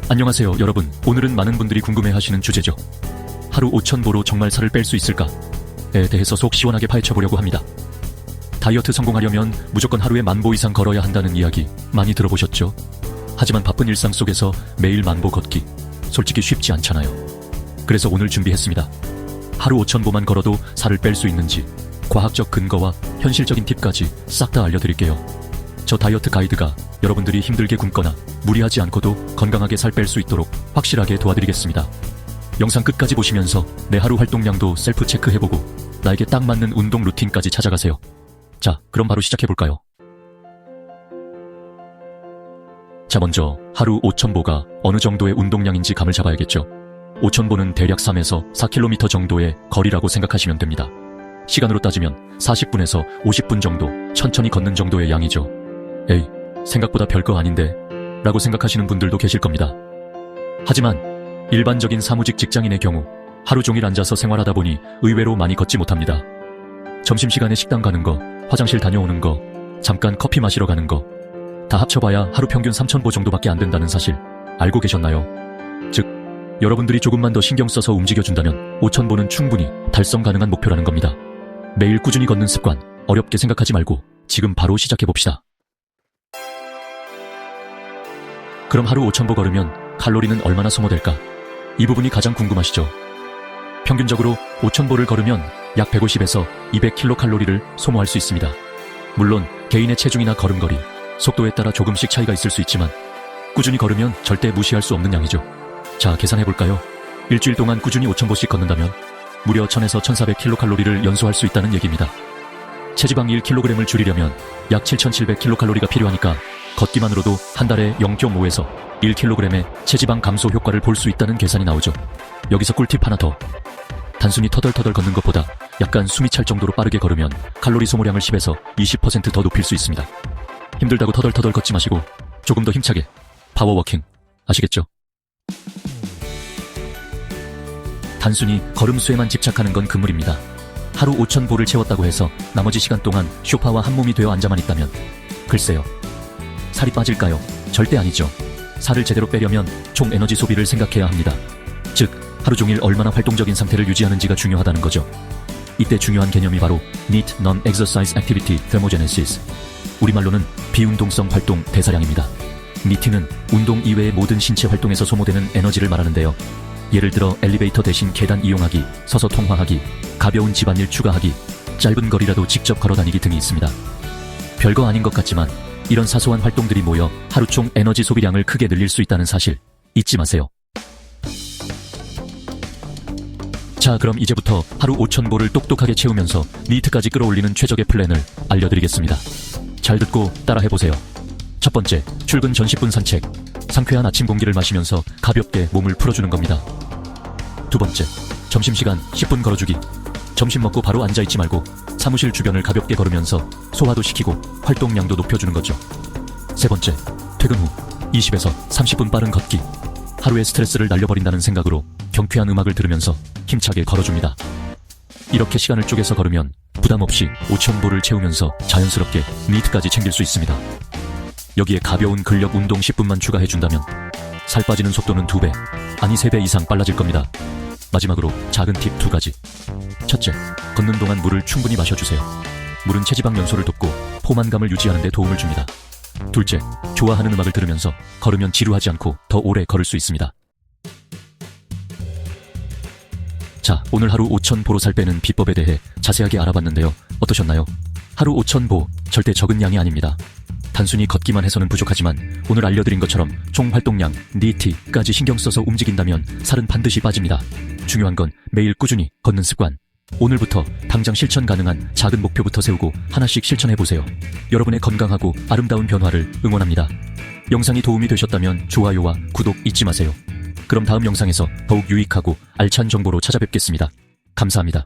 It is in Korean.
안녕하세요 여러분. 오늘은 많은 분들이 궁금해하시는 주제죠. 하루 5,000보로 정말 살을 뺄 수 있을까에 대해서 속 시원하게 파헤쳐보려고 합니다. 다이어트 성공하려면 무조건 하루에 10,000보 이상 걸어야 한다는 이야기 많이 들어보셨죠? 하지만 바쁜 일상 속에서 매일 10,000보 걷기 솔직히 쉽지 않잖아요. 그래서 오늘 준비했습니다. 하루 5,000보만 걸어도 살을 뺄 수 있는지 과학적 근거와 현실적인 팁까지 싹 다 알려드릴게요. 저 다이어트 가이드가 여러분들이 힘들게 굶거나 무리하지 않고도 건강하게 살 뺄 수 있도록 확실하게 도와드리겠습니다. 영상 끝까지 보시면서 내 하루 활동량도 셀프 체크해보고 나에게 딱 맞는 운동 루틴까지 찾아가세요. 자, 그럼 바로 시작해볼까요? 자, 먼저 하루 5,000보가 어느 정도의 운동량인지 감을 잡아야겠죠. 5,000보는 대략 3에서 4km 정도의 거리라고 생각하시면 됩니다. 시간으로 따지면 40분에서 50분 정도 천천히 걷는 정도의 양이죠. 에이, 생각보다 별거 아닌데 라고 생각하시는 분들도 계실 겁니다. 하지만 일반적인 사무직 직장인의 경우 하루 종일 앉아서 생활하다 보니 의외로 많이 걷지 못합니다. 점심시간에 식당 가는 거, 화장실 다녀오는 거, 잠깐 커피 마시러 가는 거 다 합쳐봐야 하루 평균 3,000보 정도밖에 안 된다는 사실 알고 계셨나요? 즉, 여러분들이 조금만 더 신경 써서 움직여준다면 5,000보는 충분히 달성 가능한 목표라는 겁니다. 매일 꾸준히 걷는 습관 어렵게 생각하지 말고 지금 바로 시작해봅시다. 그럼 하루 5,000보 걸으면 칼로리는 얼마나 소모될까? 이 부분이 가장 궁금하시죠? 평균적으로 5,000보를 걸으면 약 150에서 200kcal를 소모할 수 있습니다. 물론 개인의 체중이나 걸음걸이, 속도에 따라 조금씩 차이가 있을 수 있지만 꾸준히 걸으면 절대 무시할 수 없는 양이죠. 자, 계산해볼까요? 일주일 동안 꾸준히 5,000보씩 걷는다면 무려 1,000에서 1,400kcal를 연소할 수 있다는 얘기입니다. 체지방 1kg을 줄이려면 약 7,700kcal가 필요하니까 걷기만으로도 한 달에 0.5에서 1kg의 체지방 감소 효과를 볼 수 있다는 계산이 나오죠. 여기서 꿀팁 하나 더. 단순히 터덜터덜 걷는 것보다 약간 숨이 찰 정도로 빠르게 걸으면 칼로리 소모량을 10에서 20% 더 높일 수 있습니다. 힘들다고 터덜터덜 걷지 마시고 조금 더 힘차게 파워워킹, 아시겠죠? 단순히 걸음 수에만 집착하는 건 금물입니다. 하루 5,000보를 채웠다고 해서 나머지 시간 동안 쇼파와 한 몸이 되어 앉아만 있다면 글쎄요, 살이 빠질까요? 절대 아니죠. 살을 제대로 빼려면 총 에너지 소비를 생각해야 합니다. 즉, 하루 종일 얼마나 활동적인 상태를 유지하는지가 중요하다는 거죠. 이때 중요한 개념이 바로 NEAT Non-Exercise Activity Thermogenesis, 우리말로는 비운동성 활동 대사량입니다. NEAT는 운동 이외의 모든 신체 활동에서 소모되는 에너지를 말하는데요. 예를 들어 엘리베이터 대신 계단 이용하기, 서서 통화하기, 가벼운 집안일 추가하기, 짧은 거리라도 직접 걸어다니기 등이 있습니다. 별거 아닌 것 같지만 이런 사소한 활동들이 모여 하루 총 에너지 소비량을 크게 늘릴 수 있다는 사실 잊지 마세요. 자, 그럼 이제부터 하루 5,000보를 똑똑하게 채우면서 니트까지 끌어올리는 최적의 플랜을 알려드리겠습니다. 잘 듣고 따라해보세요. 첫 번째, 출근 전 10분 산책. 상쾌한 아침 공기를 마시면서 가볍게 몸을 풀어주는 겁니다. 두 번째, 점심시간 10분 걸어주기. 점심 먹고 바로 앉아있지 말고 사무실 주변을 가볍게 걸으면서 소화도 시키고 활동량도 높여주는 거죠. 세 번째, 퇴근 후 20에서 30분 빠른 걷기. 하루의 스트레스를 날려버린다는 생각으로 경쾌한 음악을 들으면서 힘차게 걸어줍니다. 이렇게 시간을 쪼개서 걸으면 부담 없이 5,000보를 채우면서 자연스럽게 니트까지 챙길 수 있습니다. 여기에 가벼운 근력 운동 10분만 추가해준다면 살 빠지는 속도는 2배, 아니 3배 이상 빨라질 겁니다. 마지막으로 작은 팁 2가지. 첫째, 걷는 동안 물을 충분히 마셔주세요. 물은 체지방 연소를 돕고 포만감을 유지하는 데 도움을 줍니다. 둘째, 좋아하는 음악을 들으면서 걸으면 지루하지 않고 더 오래 걸을 수 있습니다. 자, 오늘 하루 5,000보로 살 빼는 비법에 대해 자세하게 알아봤는데요. 어떠셨나요? 하루 5,000보, 절대 적은 양이 아닙니다. 단순히 걷기만 해서는 부족하지만 오늘 알려드린 것처럼 총 활동량, NEAT까지 신경 써서 움직인다면 살은 반드시 빠집니다. 중요한 건 매일 꾸준히 걷는 습관. 오늘부터 당장 실천 가능한 작은 목표부터 세우고 하나씩 실천해보세요. 여러분의 건강하고 아름다운 변화를 응원합니다. 영상이 도움이 되셨다면 좋아요와 구독 잊지 마세요. 그럼 다음 영상에서 더욱 유익하고 알찬 정보로 찾아뵙겠습니다. 감사합니다.